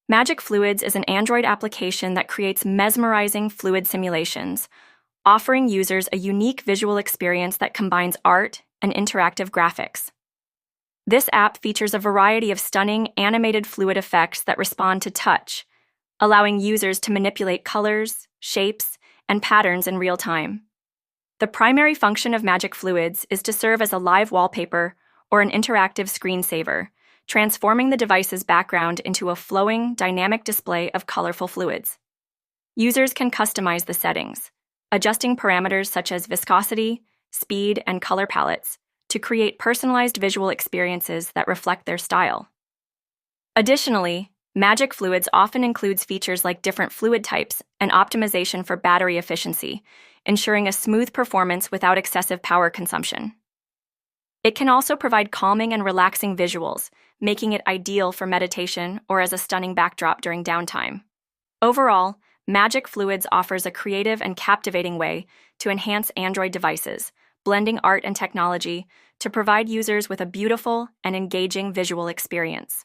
Magic Fluids is an Android application that creates mesmerizing fluid simulations, offering users a unique visual experience that combines art and interactive graphics. This app features a variety of stunning animated fluid effects that respond to touch, allowing users to manipulate colors, shapes, and patterns in real time. The primary function of Magic Fluids is to serve as a live wallpaper or an interactive screensaver, transforming the device's background into a flowing, dynamic display of colorful fluids. Users can customize the settings, adjusting parameters such as viscosity, speed, and color palettes to create personalized visual experiences that reflect their style. Additionally, Magic Fluids often includes features like different fluid types and optimization for battery efficiency, ensuring a smooth performance without excessive power consumption. It can also provide calming and relaxing visuals, making it ideal for meditation or as a stunning backdrop during downtime. Overall, Magic Fluids offers a creative and captivating way to enhance Android devices, blending art and technology to provide users with a beautiful and engaging visual experience.